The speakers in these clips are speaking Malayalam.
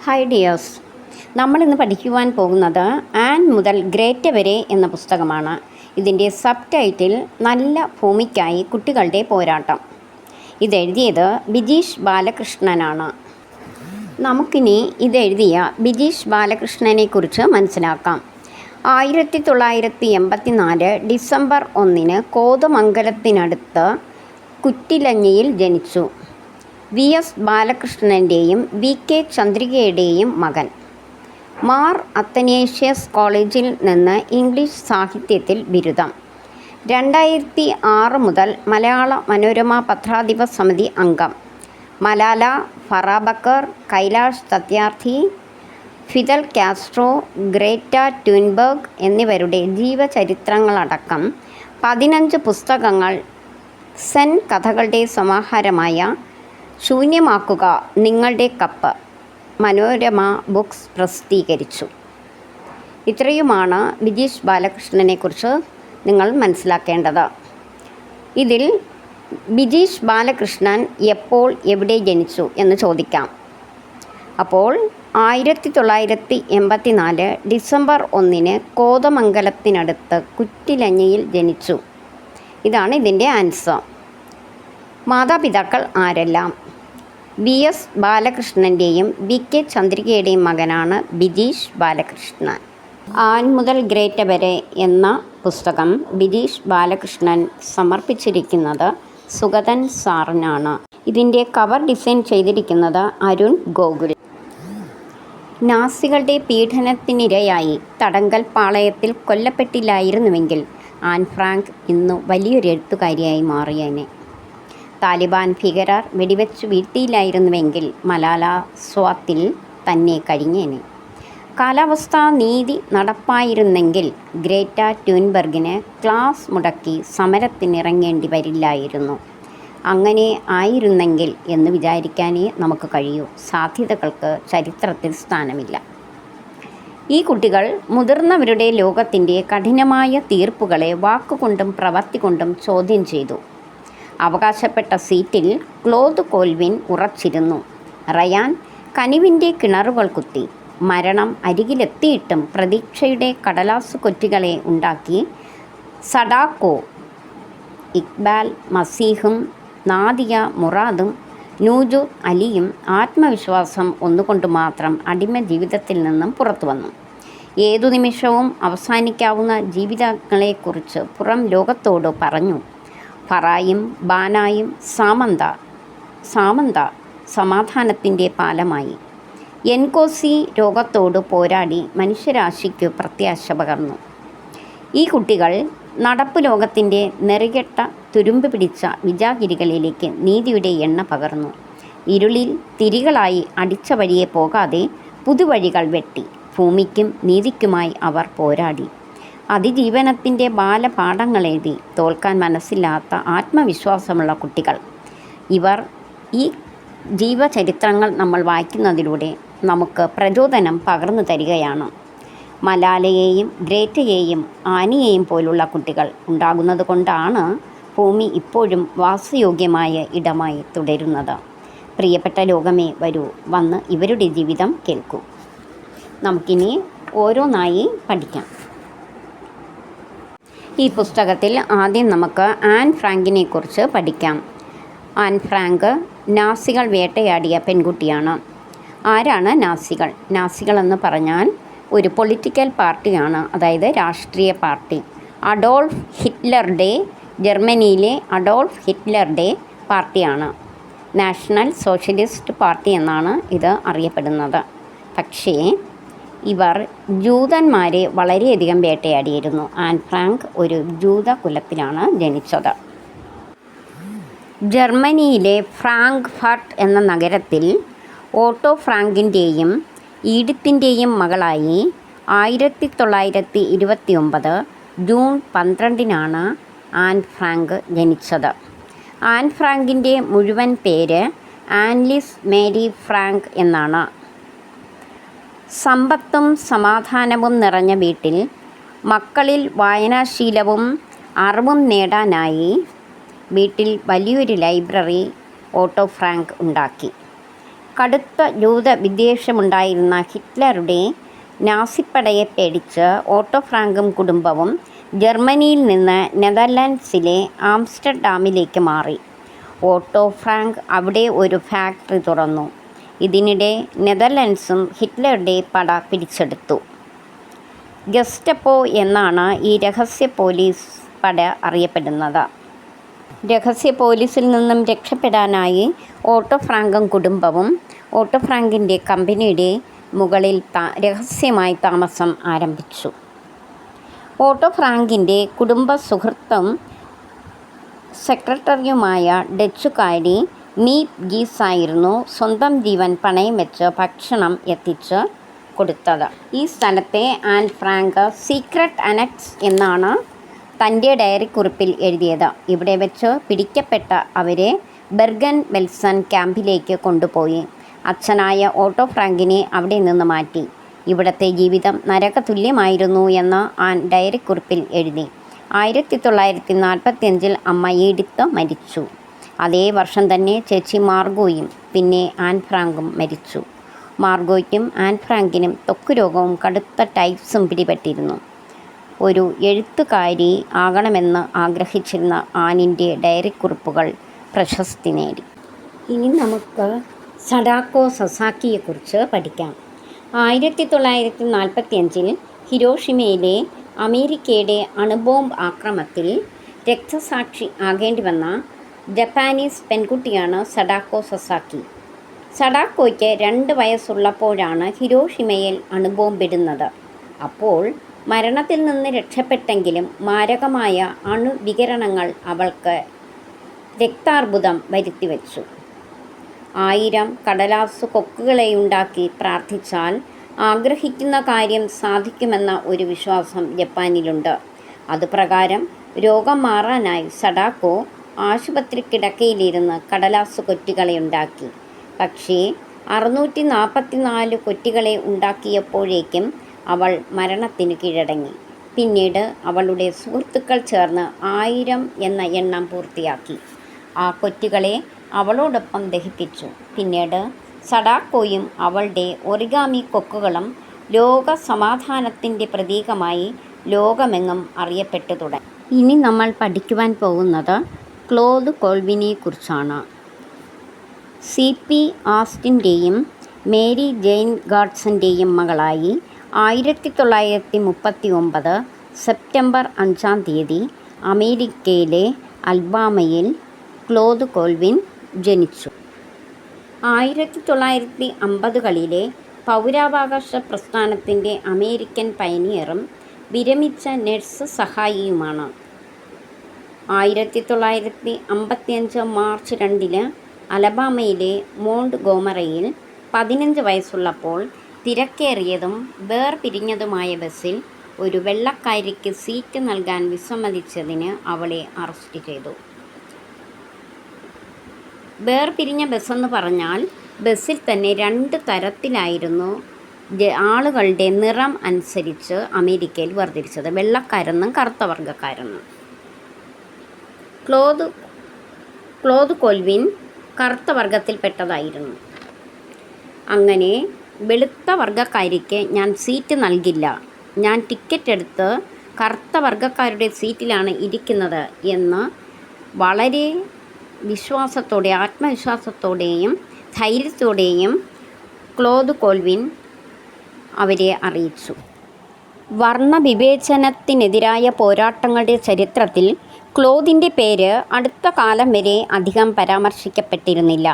ഹായ് ഡിയേഴ്സ്, നമ്മളിന്ന് പഠിക്കുവാൻ പോകുന്നത് ആൻ മുതൽ ഗ്രേറ്റ വരെ എന്ന പുസ്തകമാണ്. ഇതിൻ്റെ സബ് ടൈറ്റിൽ നല്ല ഭൂമിക്കായി കുട്ടികളുടെ പോരാട്ടം. ഇതെഴുതിയത് ബിജീഷ് ബാലകൃഷ്ണനാണ്. നമുക്കിനി ഇതെഴുതിയ ബിജീഷ് ബാലകൃഷ്ണനെക്കുറിച്ച് മനസ്സിലാക്കാം. 1984 ഡിസംബർ 1 കോതമംഗലത്തിനടുത്ത് കുറ്റിലഞ്ഞിയിൽ ജനിച്ചു. VS ബാലകൃഷ്ണൻ്റെയും VK ചന്ദ്രികയുടെയും മകൻ. മാർ അത്തനേഷ്യസ് കോളേജിൽ നിന്ന് ഇംഗ്ലീഷ് സാഹിത്യത്തിൽ ബിരുദം. 2006 മുതൽ മലയാള മനോരമ പത്രാധിപ സമിതി അംഗം. Malala, Farah Baker, Kailash Satyarthi, Fidel Castro, Greta Thunberg എന്നിവരുടെ ജീവചരിത്രങ്ങളടക്കം 15 പുസ്തകങ്ങൾ സെൻ കഥകളുടെ സമാഹാരമായ ശൂന്യമാക്കുക നിങ്ങളുടെ കപ്പ് മനോരമ ബുക്സ് പ്രസിദ്ധീകരിച്ചു. ഇത്രയുമാണ് ബിജീഷ് ബാലകൃഷ്ണനെക്കുറിച്ച് നിങ്ങൾ മനസ്സിലാക്കേണ്ടത്. ഇതിൽ ബിജീഷ് ബാലകൃഷ്ണൻ എപ്പോൾ എവിടെ ജനിച്ചു എന്ന് ചോദിക്കാം. അപ്പോൾ 1984 ഡിസംബർ 1 കോതമംഗലത്തിനടുത്ത് കുറ്റിലഞ്ഞിയിൽ ജനിച്ചു. ഇതാണ് ഇതിൻ്റെ ആൻസർ. മാതാപിതാക്കൾ ആരെല്ലാം? VS ബാലകൃഷ്ണൻ്റെയും VK ചന്ദ്രികയുടെയും മകനാണ് ബിജീഷ് ബാലകൃഷ്ണൻ. ആൻ മുതൽ ഗ്രേറ്റ വരെ എന്ന പുസ്തകം ബിജീഷ് ബാലകൃഷ്ണൻ സമർപ്പിച്ചിരിക്കുന്നത് സുഗതൻ സാറിനാണ്. ഇതിൻ്റെ കവർ ഡിസൈൻ ചെയ്തിരിക്കുന്നത് അരുൺ ഗോകുൽ. നാസികളുടെ പീഡനത്തിനിരയായി തടങ്കൽ പാളയത്തിൽ കൊല്ലപ്പെട്ടില്ലായിരുന്നുവെങ്കിൽ ആൻ ഫ്രാങ്ക് ഇന്നു വലിയൊരു എഴുത്തുകാരിയായി മാറിയേനെ. താലിബാൻ ഭീകരർ വെടിവെച്ച് വീഴ്ത്തിയില്ലായിരുന്നുവെങ്കിൽ മലാല സ്വാത്തിൽ തന്നെ കഴിഞ്ഞേനെ. കാലാവസ്ഥാ നീതി നടപ്പായിരുന്നെങ്കിൽ ഗ്രേറ്റ ട്യൂൻബർഗിന് ക്ലാസ് മുടക്കി സമരത്തിനിറങ്ങേണ്ടി വരില്ലായിരുന്നു. അങ്ങനെ ആയിരുന്നെങ്കിൽ എന്ന് വിചാരിക്കാനേ നമുക്ക് കഴിയൂ. സാധ്യതകൾക്ക് ചരിത്രത്തിൽ സ്ഥാനമില്ല. ഈ കുട്ടികൾ മുതിർന്നവരുടെ ലോകത്തിൻ്റെ കഠിനമായ തീർപ്പുകളെ വാക്കുകൊണ്ടും പ്രവൃത്തി കൊണ്ടും ചോദ്യം ചെയ്തു. അവകാശപ്പെട്ട സീറ്റിൽ ക്ലോദ് കോൽവിൻ ഉറച്ചിരുന്നു. റയാൻ കനിവിൻ്റെ കിണറുകൾ കുത്തി. മരണം അരികിലെത്തിയിട്ടും പ്രതീക്ഷയുടെ കടലാസ് കൊറ്റികളെ ഉണ്ടാക്കി. സഡാക്കോ, ഇക്ബാൽ മസീഹും നാദിയ മുറാദും നൂജു അലിയും ആത്മവിശ്വാസം ഒന്നുകൊണ്ട് മാത്രം അടിമ ജീവിതത്തിൽ നിന്നും പുറത്തു വന്നു. ഏതു നിമിഷവും അവസാനിക്കാവുന്ന ജീവിതങ്ങളെക്കുറിച്ച് പുറം ലോകത്തോട് പറഞ്ഞു. ഫറായും ബാനായും സാമന്ത സമാധാനത്തിൻ്റെ പാലമായി. എൻകോസി രോഗത്തോട് പോരാടി മനുഷ്യരാശിക്കു പ്രത്യാശ പകർന്നു. ഈ കുട്ടികൾ നടപ്പ് ലോകത്തിൻ്റെ നെറികെട്ട തുരുമ്പ് പിടിച്ച വിജാഗിരികളിലേക്ക് നീതിയുടെ എണ്ണ പകർന്നു. ഇരുളിൽ തിരികളായി അടിച്ച വഴിയെ പോകാതെ പുതുവഴികൾ വെട്ടി ഭൂമിക്കും നീതിക്കുമായി അവർ പോരാടി. അതിജീവനത്തിൻ്റെ ബാലപാഠങ്ങളെഴുതി തോൽക്കാൻ മനസ്സില്ലാത്ത ആത്മവിശ്വാസമുള്ള കുട്ടികൾ. ഈ ജീവചരിത്രങ്ങൾ നമ്മൾ വായിക്കുന്നതിലൂടെ നമുക്ക് പ്രചോദനം പകർന്നു തരികയാണ്. മലാലയെയും ഗ്രേറ്റയെയും ആനിയെയും പോലുള്ള കുട്ടികൾ ഉണ്ടാകുന്നത് കൊണ്ടാണ് ഭൂമി ഇപ്പോഴും വാസയോഗ്യമായ ഇടമായി തുടരുന്നത്. പ്രിയപ്പെട്ട ലോകമേ, വരൂ, വന്ന് ഇവരുടെ ജീവിതം കേൾക്കൂ. നമുക്കിനി ഓരോന്നായി പഠിക്കാം. ഈ പുസ്തകത്തിൽ ആദ്യം നമുക്ക് ആൻ ഫ്രാങ്കിനെക്കുറിച്ച് പഠിക്കാം. ആൻ ഫ്രാങ്ക് നാസികൾ വേട്ടയാടിയ പെൺകുട്ടിയാണ്. ആരാണ് നാസികൾ? നാസികളെന്ന് പറഞ്ഞാൽ ഒരു പൊളിറ്റിക്കൽ പാർട്ടിയാണ്, അതായത് രാഷ്ട്രീയ പാർട്ടി. ജർമ്മനിയിലെ അഡോൾഫ് ഹിറ്റ്ലറുടെ പാർട്ടിയാണ്. നാഷണൽ സോഷ്യലിസ്റ്റ് പാർട്ടി എന്നാണ് ഇത് അറിയപ്പെടുന്നത്. പക്ഷേ ഇവർ ജൂതന്മാരെ വളരെയധികം വേട്ടയാടിയിരുന്നു. ആൻ ഫ്രാങ്ക് ഒരു ജൂത കുലത്തിലാണ് ജനിച്ചത്. ജർമ്മനിയിലെ ഫ്രാങ്ക്ഫർട്ട് എന്ന നഗരത്തിൽ ഓട്ടോ ഫ്രാങ്കിൻ്റെയും ഈഡിത്തിൻ്റെയും മകളായി 1929 ജൂൺ 12 ആൻ ഫ്രാങ്ക് ജനിച്ചത്. ആൻ ഫ്രാങ്കിൻ്റെ മുഴുവൻ പേര് ആൻലിസ് മേരി ഫ്രാങ്ക് എന്നാണ്. സമ്പത്തും സമാധാനവും നിറഞ്ഞ വീട്ടിൽ മക്കളിൽ വായനാശീലവും അറിവും നേടാനായി വീട്ടിൽ വലിയൊരു ലൈബ്രറി ഓട്ടോ ഫ്രാങ്ക് ഉണ്ടാക്കി. കടുത്ത ജൂത വിദ്വേഷമുണ്ടായിരുന്ന ഹിറ്റ്ലറുടെ നാസിപ്പടയെ പേടിച്ച് ഓട്ടോ ഫ്രാങ്കും കുടുംബവും ജർമ്മനിയിൽ നിന്ന് നെതർലാൻഡ്സിലെ ആംസ്റ്റർഡാമിലേക്ക് മാറി. ഓട്ടോ ഫ്രാങ്ക് അവിടെ ഒരു ഫാക്ടറി തുറന്നു. ഇതിനിടെ നെതർലാൻഡ്സും ഹിറ്റ്ലറുടെ പട പിടിച്ചെടുത്തു. ഗെസ്റ്റപ്പോ എന്നാണ് ഈ രഹസ്യ പോലീസ് പട അറിയപ്പെടുന്നത്. രഹസ്യ പോലീസിൽ നിന്നും രക്ഷപ്പെടാനായി ഓട്ടോ ഫ്രാങ്കും കുടുംബവും ഓട്ടോ ഫ്രാങ്കിൻ്റെ കമ്പനിയുടെ മുകളിൽ രഹസ്യമായി താമസം ആരംഭിച്ചു. ഓട്ടോ ഫ്രാങ്കിൻ്റെ കുടുംബ സുഹൃത്തും സെക്രട്ടറിയുമായ ഡച്ചുകാരി നീപ് ഗീസായിരുന്നു സ്വന്തം ജീവൻ പണയം വെച്ച് ഭക്ഷണം എത്തിച്ച് കൊടുത്തത്. ഈ സ്ഥലത്തെ ആൻ ഫ്രാങ്ക് സീക്രട്ട് അനക്സ് എന്നാണ് തൻ്റെ ഡയറിക്കുറിപ്പിൽ എഴുതിയത്. ഇവിടെ വെച്ച് പിടിക്കപ്പെട്ട അവരെ ബെർഗൻ ബെൽസൺ ക്യാമ്പിലേക്ക് കൊണ്ടുപോയി. അച്ഛനായ ഓട്ടോ ഫ്രാങ്കിനെ അവിടെ നിന്ന് മാറ്റി. ഇവിടുത്തെ ജീവിതം നരകതുല്യമായിരുന്നു എന്ന് ആൻ ഡയറിക്കുറിപ്പിൽ എഴുതി. 1945 അമ്മ എഡിത്ത് മരിച്ചു. അതേ വർഷം തന്നെ ചേച്ചി മാർഗോയും പിന്നെ ആൻ ഫ്രാങ്കും മരിച്ചു. മാർഗോയ്ക്കും ആൻ ഫ്രാങ്കിനും ത്വക്ക് രോഗവും കടുത്ത ടൈഫ്സും പിടിപെട്ടിരുന്നു. ഒരു എഴുത്തുകാരി ആകണമെന്ന് ആഗ്രഹിച്ചിരുന്ന ആനിൻ്റെ ഡയറിക്കുറിപ്പുകൾ പ്രശസ്തി നേടി. ഇനി നമുക്ക് സഡാക്കോ സസാക്കിയെക്കുറിച്ച് പഠിക്കാം. 1945 ഹിരോഷിമയിലെ അമേരിക്കയുടെ അണുബോംബ് ആക്രമണത്തിൽ രക്തസാക്ഷി ആകേണ്ടി വന്ന ജപ്പാനീസ് പെൺകുട്ടിയാണ് സഡാക്കോ സസാക്കി. സഡാക്കോയ്ക്ക് 2 വയസ്സുള്ളപ്പോഴാണ് ഹിരോഷിമയിൽ അണുബോംബിടുന്നത്. അപ്പോൾ മരണത്തിൽ നിന്ന് രക്ഷപ്പെട്ടെങ്കിലും മാരകമായ അണുവികിരണങ്ങൾ അവൾക്ക് രക്താർബുദം വരുത്തിവെച്ചു. 1000 കടലാസു കൊക്കുകളെയുണ്ടാക്കി പ്രാർത്ഥിച്ചാൽ ആഗ്രഹിക്കുന്ന കാര്യം സാധിക്കുമെന്ന ഒരു വിശ്വാസം ജപ്പാനിലുണ്ട്. അതുപ്രകാരം രോഗം മാറാനായി സഡാക്കോ ആശുപത്രി കിടക്കയിലിരുന്ന് കടലാസു കൊറ്റികളെ ഉണ്ടാക്കി. പക്ഷേ 644 കൊറ്റികളെ ഉണ്ടാക്കിയപ്പോഴേക്കും അവൾ മരണത്തിന് കീഴടങ്ങി. പിന്നീട് അവളുടെ സുഹൃത്തുക്കൾ ചേർന്ന് 1000 എന്ന എണ്ണം പൂർത്തിയാക്കി. ആ കൊറ്റികളെ അവളോടൊപ്പം ദഹിപ്പിച്ചു. പിന്നീട് സഡാക്കോയും അവളുടെ ഒറിഗാമി കൊക്കുകളും ലോക സമാധാനത്തിൻ്റെ പ്രതീകമായി ലോകമെങ്ങും അറിയപ്പെട്ടു തുടങ്ങി. ഇനി നമ്മൾ പഠിക്കുവാൻ പോകുന്നത് ക്ലോദ് കോൾവിനെക്കുറിച്ചാണ്. CP ആസ്റ്റിൻ്റെയും മേരി ജെയിൻ ഗാഡ്സൻ്റെയും മകളായി 1939 സെപ്റ്റംബർ 5 അമേരിക്കയിലെ അൽബാമയിൽ ക്ലോദ് കോൾവിൻ ജനിച്ചു. 1950കളിലെ പൗരാവകാശ പ്രസ്ഥാനത്തിൻ്റെ അമേരിക്കൻ പയനിയറും വിരമിച്ച നഴ്സ് സഹായിയുമാണ്. 1955 മാർച്ച് 2 അലബാമയിലെ മോണ്ട്ഗോമറിയിൽ 15 വയസ്സുള്ളപ്പോൾ തിരക്കേറിയതും വേർപിരിഞ്ഞതുമായ ബസ്സിൽ ഒരു വെള്ളക്കാരിക്ക് സീറ്റ് നൽകാൻ വിസമ്മതിച്ചതിന് അവളെ അറസ്റ്റ് ചെയ്തു. വേർപിരിഞ്ഞ ബസ്സെന്ന് പറഞ്ഞാൽ ബസ്സിൽ തന്നെ 2 തരത്തിലായിരുന്നു ആളുകളുടെ നിറം അനുസരിച്ച് അമേരിക്കയിൽ വേർതിരിച്ചത്: വെള്ളക്കാരെന്നും കറുത്ത വർഗ്ഗക്കാരെന്നും. ക്ലോദ് കോൾവിൻ കറുത്ത വർഗത്തിൽപ്പെട്ടതായിരുന്നു. അങ്ങനെ വെളുത്ത വർഗ്ഗക്കാരിക്ക് ഞാൻ സീറ്റ് നൽകില്ല, ഞാൻ ടിക്കറ്റ് എടുത്ത് കറുത്ത വർഗ്ഗക്കാരുടെ സീറ്റിലാണ് ഇരിക്കുന്നത് എന്ന് വളരെ വിശ്വാസത്തോടെ, ആത്മവിശ്വാസത്തോടെയും ധൈര്യത്തോടെയും ക്ലോദ് കോൾവിൻ അവരെ അറിയിച്ചു. വർണ്ണവിവേചനത്തിനെതിരായ പോരാട്ടങ്ങളുടെ ചരിത്രത്തിൽ ക്ലോദിൻ്റെ പേര് അടുത്ത കാലം വരെ അധികം പരാമർശിക്കപ്പെട്ടിരുന്നില്ല.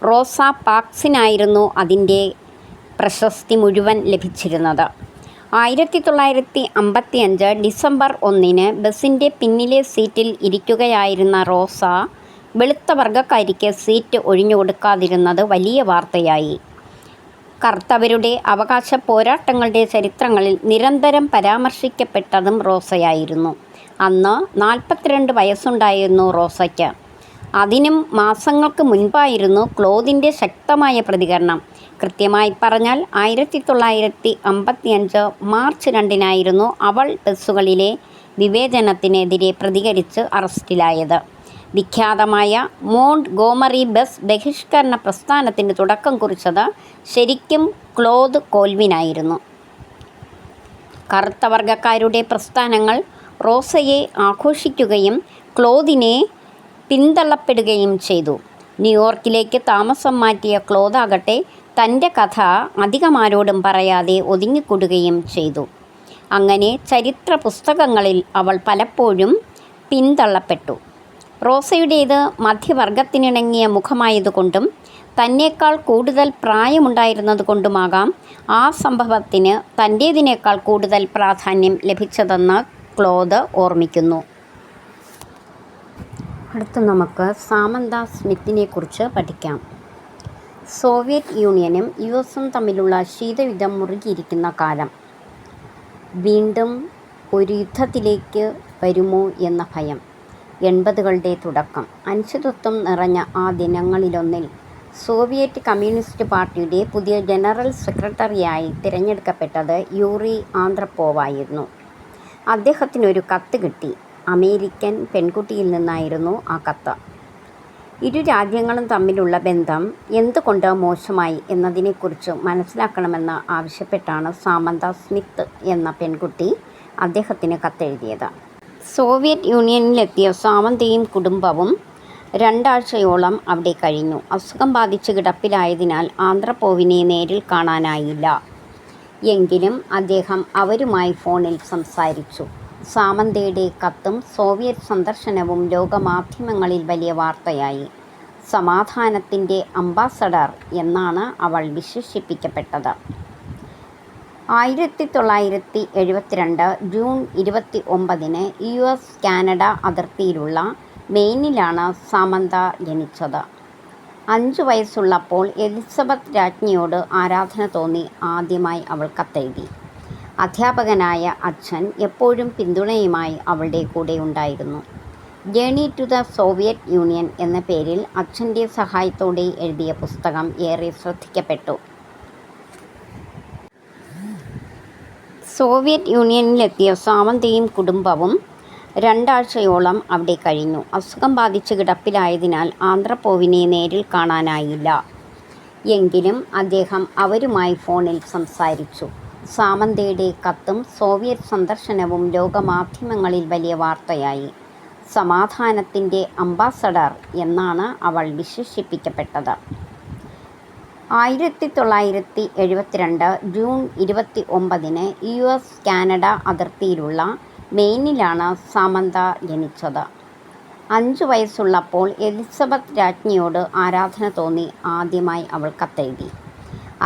റോസ പാക്സിനായിരുന്നു അതിൻ്റെ പ്രശസ്തി മുഴുവൻ ലഭിച്ചിരുന്നത്. 1955 ഡിസംബർ 1 ബസ്സിൻ്റെ പിന്നിലെ സീറ്റിൽ ഇരിക്കുകയായിരുന്ന റോസ വെളുത്ത വർഗ്ഗക്കാരിക്ക് സീറ്റ് ഒഴിഞ്ഞുകൊടുക്കാതിരുന്നത് വലിയ വാർത്തയായി. കറുത്തവരുടെ അവകാശ പോരാട്ടങ്ങളുടെ ചരിത്രങ്ങളിൽ നിരന്തരം പരാമർശിക്കപ്പെട്ടതും റോസയായിരുന്നു. അന്ന് 42 വയസ്സുണ്ടായിരുന്നു റോസയ്ക്ക്. അതിനും മാസങ്ങൾക്ക് മുൻപായിരുന്നു ക്ലോദിൻ്റെ ശക്തമായ പ്രതികരണം. കൃത്യമായി പറഞ്ഞാൽ 1955 മാർച്ച് 2 അവൾ ബസ്സുകളിലെ വിവേചനത്തിനെതിരെ പ്രതികരിച്ച് അറസ്റ്റിലായത്. വിഖ്യാതമായ മോണ്ട്ഗോമറി ബസ് ബഹിഷ്കരണ പ്രസ്ഥാനത്തിന് തുടക്കം കുറിച്ചത് ശരിക്കും ക്ലോദ് കോൽവിനായിരുന്നു. കറുത്ത വർഗക്കാരുടെ പ്രസ്ഥാനങ്ങൾ റോസയെ ആഘോഷിക്കുകയും ക്ലോദിനെ പിന്തള്ളപ്പെടുകയും ചെയ്തു. ന്യൂയോർക്കിലേക്ക് താമസം മാറ്റിയ ക്ലോദാകട്ടെ തൻ്റെ കഥ അധികമാരോടും പറയാതെ ഒതുങ്ങിക്കൂടുകയും ചെയ്തു. അങ്ങനെ ചരിത്ര പുസ്തകങ്ങളിൽ അവൾ പലപ്പോഴും പിന്തള്ളപ്പെട്ടു. റോസയുടേത് മധ്യവർഗത്തിനിണങ്ങിയ മുഖമായതുകൊണ്ടും തന്നേക്കാൾ കൂടുതൽ പ്രായമുണ്ടായിരുന്നതുകൊണ്ടുമാകാം ആ സംഭവത്തിന് തൻ്റേതിനേക്കാൾ കൂടുതൽ പ്രാധാന്യം ലഭിച്ചതെന്ന് ക്ലോദ് ഓർമ്മിക്കുന്നു. അടുത്ത് നമുക്ക് സാമന്ത സ്മിത്തിനെക്കുറിച്ച് പഠിക്കാം. സോവിയറ്റ് യൂണിയനും US-ഉം തമ്മിലുള്ള ശീതയുദ്ധം മുറുകിയിരിക്കുന്ന കാലം. വീണ്ടും ഒരു യുദ്ധത്തിലേക്ക് വരുമോ എന്ന ഭയം. 80കളുടെ തുടക്കം. അനിശ്ചിതത്വം നിറഞ്ഞ ആ ദിനങ്ങളിലൊന്നിൽ സോവിയറ്റ് കമ്മ്യൂണിസ്റ്റ് പാർട്ടിയുടെ പുതിയ ജനറൽ സെക്രട്ടറിയായി തിരഞ്ഞെടുക്കപ്പെട്ടത് യൂറി ആന്ത്രപ്പോവായിരുന്നു. അദ്ദേഹത്തിനൊരു കത്ത് കിട്ടി. അമേരിക്കൻ പെൺകുട്ടിയിൽ നിന്നായിരുന്നു ആ കത്ത്. ഇരു രാജ്യങ്ങളും തമ്മിലുള്ള ബന്ധം എന്തുകൊണ്ട് മോശമായി എന്നതിനെക്കുറിച്ച് മനസ്സിലാക്കണമെന്ന് ആവശ്യപ്പെട്ടാണ് സാമന്ത സ്മിത്ത് എന്ന പെൺകുട്ടി അദ്ദേഹത്തിന് കത്തെഴുതിയത്. സോവിയറ്റ് യൂണിയനിലെത്തിയ സാമന്തയും കുടുംബവും 2 ആഴ്ചയോളം അവിടെ കഴിഞ്ഞു. അസുഖം ബാധിച്ച് കിടപ്പിലായതിനാൽ ആന്ത്രപ്പോവിനെ നേരിൽ കാണാനായില്ല. എങ്കിലും അദ്ദേഹം അവരുമായി ഫോണിൽ സംസാരിച്ചു. സാമന്തയുടെ കത്തും സോവിയറ്റ് സന്ദർശനവും ലോകമാധ്യമങ്ങളിൽ വലിയ വാർത്തയായി. സമാധാനത്തിൻ്റെ അംബാസഡർ എന്നാണ് അവൾ വിശേഷിപ്പിക്കപ്പെട്ടത്. 1972 ജൂൺ 29 US-കാനഡ അതിർത്തിയിലുള്ള മെയിനിലാണ് സാമന്ത ജനിച്ചത്. 5 വയസ്സുള്ളപ്പോൾ എലിസബത്ത് രാജ്ഞിയോട് ആരാധന തോന്നി ആദ്യമായി അവൾ കത്തെഴുതി. അധ്യാപകനായ അച്ഛൻ എപ്പോഴും പിന്തുണയുമായി അവളുടെ കൂടെ ഉണ്ടായിരുന്നു. Journey to the Soviet Union എന്ന പേരിൽ അച്ഛൻ്റെ സഹായത്തോടെ എഴുതിയ പുസ്തകം ഏറെ ശ്രദ്ധിക്കപ്പെട്ടു. സോവിയറ്റ് യൂണിയനിലെത്തിയ സാമന്തയും കുടുംബവും 2 ആഴ്ചയോളം അവിടെ കഴിഞ്ഞു. അസുഖം ബാധിച്ച് കിടപ്പിലായതിനാൽ ആന്ത്രപ്പോവിനെ നേരിൽ കാണാനായില്ല. എങ്കിലും അദ്ദേഹം അവരുമായി ഫോണിൽ സംസാരിച്ചു. സാമന്തയുടെ കത്തും സോവിയറ്റ് സന്ദർശനവും ലോകമാധ്യമങ്ങളിൽ വലിയ വാർത്തയായി. സമാധാനത്തിൻ്റെ അംബാസഡർ എന്നാണ് അവൾ വിശേഷിപ്പിക്കപ്പെട്ടത്. 1972 ജൂൺ 29 US-കാനഡ അതിർത്തിയിലുള്ള മെയിനിലാണ് സാമന്ത ജനിച്ചത്. 5 വയസ്സുള്ളപ്പോൾ എലിസബത്ത് രാജ്ഞിയോട് ആരാധന തോന്നി ആദ്യമായി അവൾ കത്തെഴുതി.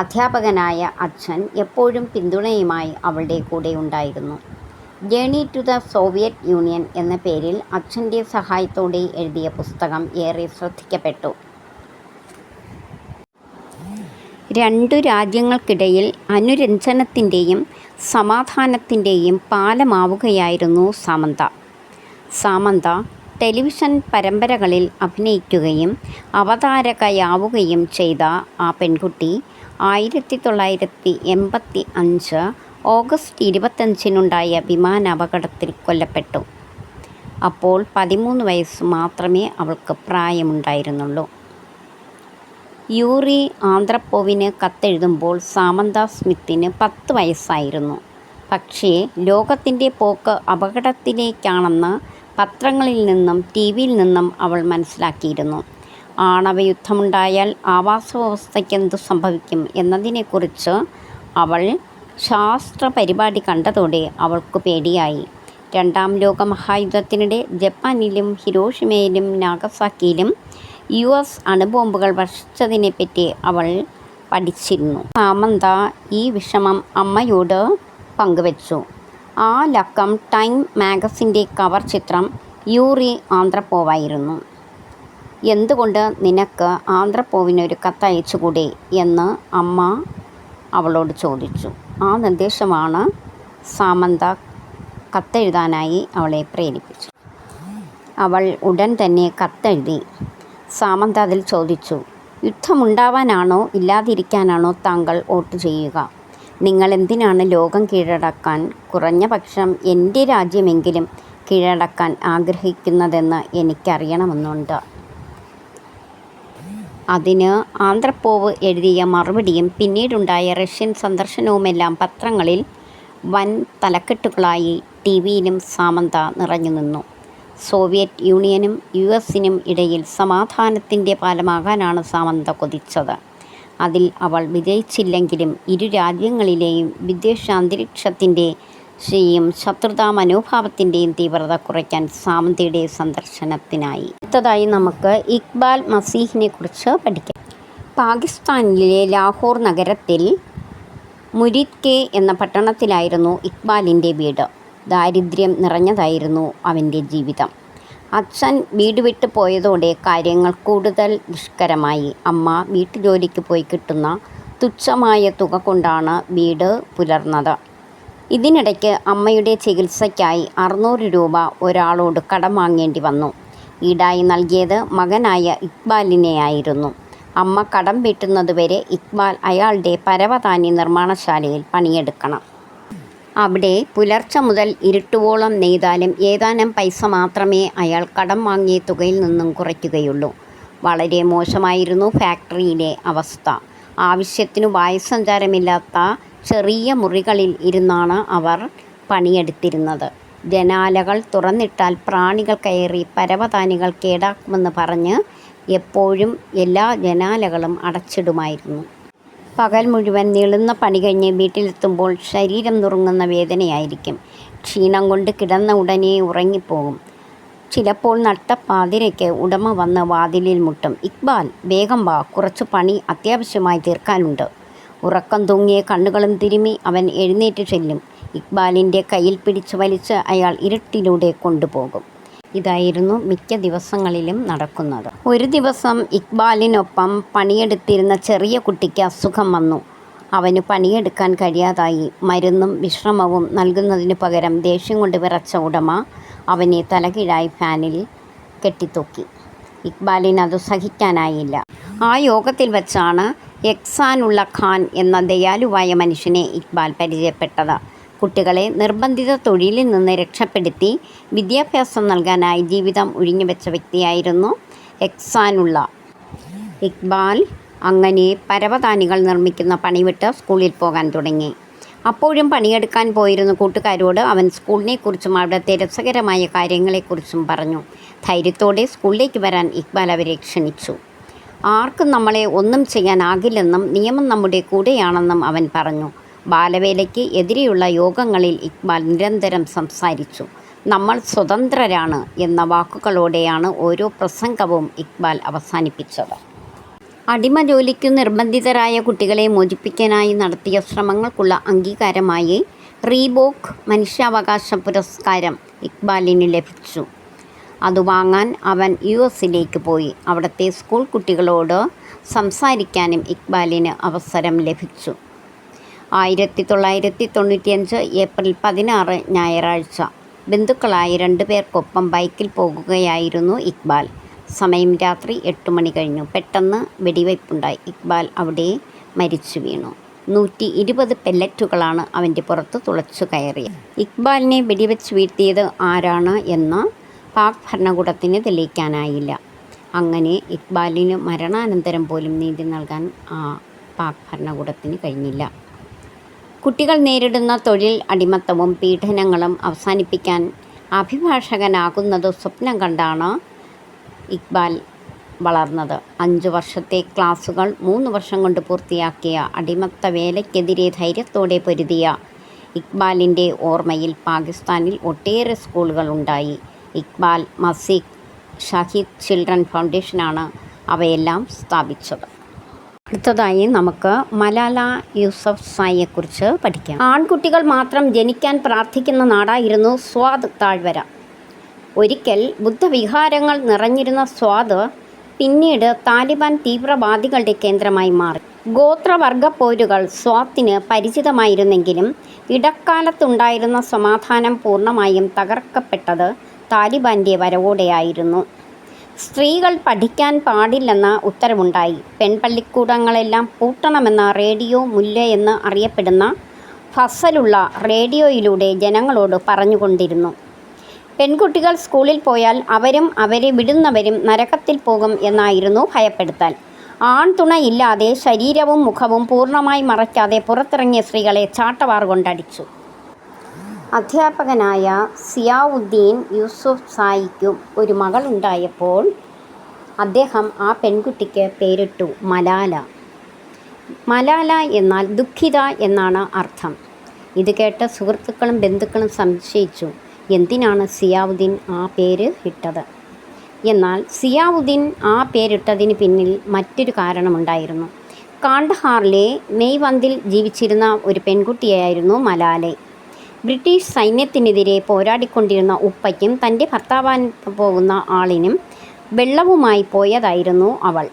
അധ്യാപകനായ അച്ഛൻ എപ്പോഴും പിന്തുണയുമായി അവളുടെ കൂടെ ഉണ്ടായിരുന്നു. Journey to the Soviet Union എന്ന പേരിൽ അച്ഛൻ്റെ സഹായത്തോടെ എഴുതിയ പുസ്തകം ഏറെ ശ്രദ്ധിക്കപ്പെട്ടു. 2 രാജ്യങ്ങൾക്കിടയിൽ അനുരഞ്ജനത്തിൻ്റെയും സമാധാനത്തിൻ്റെയും പാലമാവുകയായിരുന്നു സാമന്ത. സാമന്ത ടെലിവിഷൻ പരമ്പരകളിൽ അഭിനയിക്കുകയും അവതാരകയാവുകയും ചെയ്ത ആ പെൺകുട്ടി 1985 ഓഗസ്റ്റ് 25 വിമാനാപകടത്തിൽ കൊല്ലപ്പെട്ടു. അപ്പോൾ 13 വയസ്സ് മാത്രമേ അവൾക്ക് പ്രായമുണ്ടായിരുന്നുള്ളൂ. യൂറി ആന്ത്രപ്പോവിന് കത്തെഴുതുമ്പോൾ സാമന്ത സ്മിത്തിന് 10 വയസ്സായിരുന്നു. പക്ഷേ ലോകത്തിൻ്റെ പോക്ക് അപകടത്തിലേക്കാണെന്ന് പത്രങ്ങളിൽ നിന്നും TV-യിൽ നിന്നും അവൾ മനസ്സിലാക്കിയിരുന്നു. ആണവയുദ്ധമുണ്ടായാൽ ആവാസവ്യവസ്ഥയ്ക്ക് എന്തു സംഭവിക്കും എന്നതിനെക്കുറിച്ച് അവൾ ശാസ്ത്ര പരിപാടി കണ്ടതോടെ അവൾക്ക് പേടിയായി. 2ാം ലോകമഹായുദ്ധത്തിനിടെ ജപ്പാനിലും ഹിരോഷിമയിലും നാഗസാക്കിയിലും US അണുബോംബുകൾ വർഷിച്ചതിനെപ്പറ്റി അവൾ പഠിച്ചിരുന്നു. സാമന്ത ഈ വിഷമം അമ്മയോട് പങ്കുവച്ചു. ആ ലക്കം ടൈം മാഗസിൻ്റെ കവർ ചിത്രം യൂറി ആന്ത്രപ്പോവായിരുന്നു. എന്തുകൊണ്ട് നിനക്ക് ആന്ത്രപ്പോവിനൊരു കത്തയച്ചുകൂടെ എന്ന് അമ്മ അവളോട് ചോദിച്ചു. ആ നിർദ്ദേശമാണ് സാമന്ത കത്തെഴുതാനായി അവളെ പ്രേരിപ്പിച്ചു. അവൾ ഉടൻ തന്നെ കത്തെഴുതി. സാമന്ത അതിൽ ചോദിച്ചു, യുദ്ധമുണ്ടാവാനാണോ ഇല്ലാതിരിക്കാനാണോ താങ്കൾ വോട്ട് ചെയ്യുക? നിങ്ങൾ എന്തിനാണ് ലോകം കീഴടക്കാൻ കുറഞ്ഞ പക്ഷം എൻ്റെ രാജ്യമെങ്കിലും കീഴടക്കാൻ ആഗ്രഹിക്കുന്നതെന്ന് എനിക്കറിയണമെന്നുണ്ട്. അതിന് ആന്ത്രപ്പോവ് എഴുതിയ മറുപടിയും പിന്നീടുണ്ടായ റഷ്യൻ സന്ദർശനവുമെല്ലാം പത്രങ്ങളിൽ വൻ തലക്കെട്ടുകളായി. ടിവിയിലും സാമന്ത നിറഞ്ഞു നിന്നു. സോവിയറ്റ് യൂണിയനും US-നും ഇടയിൽ സമാധാനത്തിൻ്റെ പാലമാകാനാണ് സാമന്ത കൊതിച്ചത്. അതിൽ അവൾ വിജയിച്ചില്ലെങ്കിലും ഇരു രാജ്യങ്ങളിലെയും വിദ്വേഷാന്തരീക്ഷത്തിൻ്റെയും ശത്രുതാ മനോഭാവത്തിൻ്റെയും തീവ്രത കുറയ്ക്കാൻ സാമന്തയുടെ സന്ദർശനത്തിനായി. അടുത്തതായി നമുക്ക് ഇക്ബാൽ മസീഹിനെ കുറിച്ച് പഠിക്കാം. പാകിസ്ഥാനിലെ ലാഹോർ നഗരത്തിൽ മുരിദ് കെ എന്ന പട്ടണത്തിലായിരുന്നു ഇക്ബാലിൻ്റെ വീട്. ദാരിദ്ര്യം നിറഞ്ഞതായിരുന്നു അവൻ്റെ ജീവിതം. അച്ഛൻ വീട് വിട്ടു പോയതോടെ കാര്യങ്ങൾ കൂടുതൽ ദുഷ്കരമായി. അമ്മ വീട്ടുജോലിക്ക് പോയി കിട്ടുന്ന തുച്ഛമായ തുക കൊണ്ടാണ് വീട് പുലർന്നത്. ഇതിനിടയ്ക്ക് അമ്മയുടെ ചികിത്സയ്ക്കായി 600 രൂപ ഒരാളോട് കടം വാങ്ങേണ്ടി വന്നു. ഈടായി നൽകിയത് മകനായ ഇക്ബാലിനെയായിരുന്നു. അമ്മ കടം വീട്ടുന്നതുവരെ ഇക്ബാൽ അയാളുടെ പരവതാനി നിർമ്മാണശാലയിൽ പണിയെടുക്കണം. അവിടെ പുലർച്ചെ മുതൽ ഇരുട്ടുവോളം നെയ്താലും ഏതാനും പൈസ മാത്രമേ അയാൾ കടം വാങ്ങിയ തുകയിൽ നിന്നും കുറയ്ക്കുകയുള്ളൂ. വളരെ മോശമായിരുന്നു ഫാക്ടറിയിലെ അവസ്ഥ. ആവശ്യത്തിനു വായുസഞ്ചാരമില്ലാത്ത ചെറിയ മുറികളിൽ ഇരുന്നാണ് അവർ പണിയെടുത്തിരുന്നത്. ജനാലകൾ തുറന്നിട്ടാൽ പ്രാണികൾ കയറി പരവതാനികൾ കേടാക്കുമെന്ന് പറഞ്ഞ് എപ്പോഴും എല്ലാ ജനാലകളും അടച്ചിടുമായിരുന്നു. പകൽ മുഴുവൻ നീളുന്ന പണി കഴിഞ്ഞ് വീട്ടിലെത്തുമ്പോൾ ശരീരം നുറുങ്ങുന്ന വേദനയായിരിക്കും. ക്ഷീണം കൊണ്ട് കിടന്ന ഉടനെ ഉറങ്ങിപ്പോകും. ചിലപ്പോൾ നട്ടപ്പാതിരയ്ക്ക് ഉടമ വന്ന് വാതിലിൽ മുട്ടും. "ഇക്ബാൽ, വേഗം വാ, കുറച്ച് പണി അത്യാവശ്യമായി തീർക്കാനുണ്ട്." ഉറക്കം തൂങ്ങിയ കണ്ണുകളും തിരുമ്മി അവൻ എഴുന്നേറ്റ് ചെല്ലും. ഇക്ബാലിൻ്റെ കയ്യിൽ പിടിച്ച് വലിച്ച് അയാൾ ഇരുട്ടിലൂടെ കൊണ്ടുപോകും. ഇതായിരുന്നു മിക്ക ദിവസങ്ങളിലും നടക്കുന്നത്. ഒരു ദിവസം ഇക്ബാലിനൊപ്പം പണിയെടുത്തിരുന്ന ചെറിയ കുട്ടിക്ക് അസുഖം വന്നു. അവന് പണിയെടുക്കാൻ കഴിയാതായി. മരുന്നും വിശ്രമവും നൽകുന്നതിനു പകരം ദേഷ്യം കൊണ്ട് വിറച്ച ഉടമ അവനെ തലകീഴായി ഫാനിൽ കെട്ടിത്തൂക്കി. ഇക്ബാലിന് അത് സഹിക്കാനായില്ല. ആ യോഗത്തിൽ വച്ചാണ് എഹ്സാനുള്ള ഖാൻ എന്ന ദയാലുവായ മനുഷ്യനെ ഇക്ബാൽ പരിചയപ്പെട്ടത്. കുട്ടികളെ നിർബന്ധിത തൊഴിലിൽ നിന്ന് രക്ഷപ്പെടുത്തി വിദ്യാഭ്യാസം നൽകാനായി ജീവിതം ഒഴിഞ്ഞുവെച്ച വ്യക്തിയായിരുന്നു എഹ്സാനുള്ള. ഇക്ബാൽ അങ്ങനെ പരവതാനികൾ നിർമ്മിക്കുന്ന പണിവിട്ട് സ്കൂളിൽ പോകാൻ തുടങ്ങി. അപ്പോഴും പണിയെടുക്കാൻ പോയിരുന്ന കൂട്ടുകാരോട് അവൻ സ്കൂളിനെക്കുറിച്ചും അവിടുത്തെ രസകരമായ കാര്യങ്ങളെക്കുറിച്ചും പറഞ്ഞു. ധൈര്യത്തോടെ സ്കൂളിലേക്ക് വരാൻ ഇക്ബാൽ അവരെ ക്ഷണിച്ചു. ആർക്കും നമ്മളെ ഒന്നും ചെയ്യാനാകില്ലെന്നും നിയമം നമ്മുടെ കൂടെയാണെന്നും അവൻ പറഞ്ഞു. ബാലവേലയ്ക്ക് എതിരെയുള്ള യോഗങ്ങളിൽ ഇക്ബാൽ നിരന്തരം സംസാരിച്ചു. "നമ്മൾ സ്വതന്ത്രരാണ്" എന്ന വാക്കുകളോടെയാണ് ഓരോ പ്രസംഗവും ഇക്ബാൽ അവസാനിപ്പിച്ചത്. അടിമജോലിക്കു നിർബന്ധിതരായ കുട്ടികളെ മോചിപ്പിക്കാനായി നടത്തിയ ശ്രമങ്ങൾക്കുള്ള അംഗീകാരമായി റീബോക്ക് മനുഷ്യാവകാശ പുരസ്കാരം ഇക്ബാലിന് ലഭിച്ചു. അത് വാങ്ങാൻ അവൻ US-ലേക്ക് പോയി. അവിടുത്തെ സ്കൂൾ കുട്ടികളോട് സംസാരിക്കാനും ഇക്ബാലിന് അവസരം ലഭിച്ചു. 1995 ഏപ്രിൽ 16 ഞായറാഴ്ച ബന്ധുക്കളായ 2 പേർക്കൊപ്പം ബൈക്കിൽ പോകുകയായിരുന്നു ഇക്ബാൽ. സമയം രാത്രി 8 മണി കഴിഞ്ഞു. പെട്ടെന്ന് വെടിവയ്പുണ്ടായി. ഇക്ബാൽ അവിടെ മരിച്ചു വീണു. 120 പെല്ലറ്റുകളാണ് അവൻ്റെ പുറത്ത് തുളച്ചു കയറിയത്. ഇക്ബാലിനെ വെടിവെച്ച് വീഴ്ത്തിയത് ആരാണ് എന്ന് പാക് ഭരണകൂടത്തിന് തെളിയിക്കാനായില്ല. അങ്ങനെ ഇക്ബാലിന് മരണാനന്തരം പോലും നീതി നൽകാൻ പാക് ഭരണകൂടത്തിന് കഴിഞ്ഞില്ല. കുട്ടികൾ നേരിടുന്ന തൊഴിൽ അടിമത്തവും പീഡനങ്ങളും അവസാനിപ്പിക്കാൻ അഭിഭാഷകനാകുന്നത് സ്വപ്നം കണ്ടാണ് ഇക്ബാൽ വളർന്നത്. 5 വർഷത്തെ ക്ലാസുകൾ 3 വർഷം കൊണ്ട് പൂർത്തിയാക്കിയ അടിമത്ത വേലയ്ക്കെതിരെ ധൈര്യത്തോടെ പൊരുതിയ ഇക്ബാലിൻ്റെ ഓർമ്മയിൽ പാകിസ്ഥാനിൽ ഒട്ടേറെ സ്കൂളുകൾ ഉണ്ടായി. ഇക്ബാൽ മസീഹ് ഷഹീദ് ചിൽഡ്രൻ ഫൗണ്ടേഷനാണ് അവയെല്ലാം സ്ഥാപിച്ചത്. അടുത്തതായി നമുക്ക് മലാല യൂസഫ്സായിയെക്കുറിച്ച് പഠിക്കാം. ആൺകുട്ടികൾ മാത്രം ജനിക്കാൻ പ്രാർത്ഥിക്കുന്ന നാടായിരുന്നു സ്വാത് താഴ്വര. ഒരിക്കൽ ബുദ്ധവിഹാരങ്ങൾ നിറഞ്ഞിരുന്ന സ്വാത് പിന്നീട് താലിബാൻ തീവ്രവാദികളുടെ കേന്ദ്രമായി മാറി. ഗോത്രവർഗപ്പോരുകൾ സ്വാത്തിന് പരിചിതമായിരുന്നെങ്കിലും ഇടക്കാലത്തുണ്ടായിരുന്ന സമാധാനം പൂർണ്ണമായും തകർക്കപ്പെട്ടത് താലിബാൻ്റെ വരവോടെയായിരുന്നു. സ്ത്രീകൾ പഠിക്കാൻ പാടില്ലെന്ന ഉത്തരവുണ്ടായി. പെൺപള്ളിക്കൂടങ്ങളെല്ലാം പൂട്ടണമെന്ന റേഡിയോ മുല്ല എന്ന് അറിയപ്പെടുന്ന ഫസലുള്ള റേഡിയോയിലൂടെ ജനങ്ങളോട് പറഞ്ഞുകൊണ്ടിരുന്നു. പെൺകുട്ടികൾ സ്കൂളിൽ പോയാൽ അവരും അവരെ വിടുന്നവരും നരകത്തിൽ പോകും എന്നായിരുന്നു ഭയപ്പെടുത്തൽ. ആൺതുണ ഇല്ലാതെ ശരീരവും മുഖവും പൂർണ്ണമായി മറയ്ക്കാതെ പുറത്തിറങ്ങിയ സ്ത്രീകളെ ചാട്ടവാർ കൊണ്ടടിച്ചു. അധ്യാപകനായ സിയാവുദ്ദീൻ യൂസുഫ് സായിക്കും ഒരു മകളുണ്ടായപ്പോൾ അദ്ദേഹം ആ പെൺകുട്ടിക്ക് പേരിട്ടു മലാല. മലാല എന്നാൽ ദുഃഖിത എന്നാണ് അർത്ഥം. ഇത് കേട്ട് സുഹൃത്തുക്കളും ബന്ധുക്കളും സംശയിച്ചു, എന്തിനാണ് സിയാവുദ്ദീൻ ആ പേര് ഇട്ടത്. എന്നാൽ സിയാവുദ്ദീൻ ആ പേരിട്ടതിന് പിന്നിൽ മറ്റൊരു കാരണമുണ്ടായിരുന്നു. കാണ്ഡഹാറിലെ മെയ്വന്തിൽ ജീവിച്ചിരുന്ന ഒരു പെൺകുട്ടിയായിരുന്നു മലാലെ. ബ്രിട്ടീഷ് സൈന്യത്തിനെതിരെ പോരാടിക്കൊണ്ടിരുന്ന ഉപ്പയ്ക്കും തൻ്റെ ഭർത്താവാൻ പോകുന്ന ആളിനും വെള്ളവുമായി പോയതായിരുന്നു അവൾ.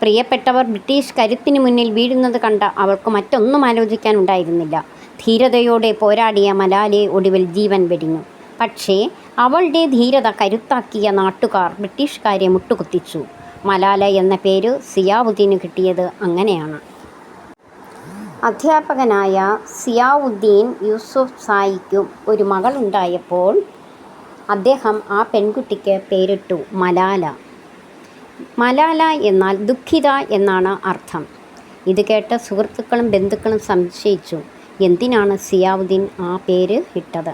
പ്രിയപ്പെട്ടവർ ബ്രിട്ടീഷ് കരുത്തിന് മുന്നിൽ വീഴുന്നത് കണ്ട അവൾക്ക് മറ്റൊന്നും ആലോചിക്കാനുണ്ടായിരുന്നില്ല. ധീരതയോടെ പോരാടിയ മലാലെ ഒടുവിൽ ജീവൻ വെടിഞ്ഞു. പക്ഷേ അവളുടെ ധീരത കരുത്താക്കിയ നാട്ടുകാർ ബ്രിട്ടീഷുകാരെ മുട്ടുകുത്തിച്ചു. മലാല എന്ന പേര് സിയാവുദ്ദീന് കിട്ടിയത് അങ്ങനെയാണ്. അധ്യാപകനായ സിയാവുദ്ദീൻ യൂസുഫ് സായിക്കും ഒരു മകളുണ്ടായപ്പോൾ അദ്ദേഹം ആ പെൺകുട്ടിക്ക് പേരിട്ടു മലാല. മലാല എന്നാൽ ദുഃഖിത എന്നാണ് അർത്ഥം. ഇത് കേട്ട് സുഹൃത്തുക്കളും ബന്ധുക്കളും സംശയിച്ചു, എന്തിനാണ് സിയാവുദ്ദീൻ ആ പേര് ഇട്ടത്.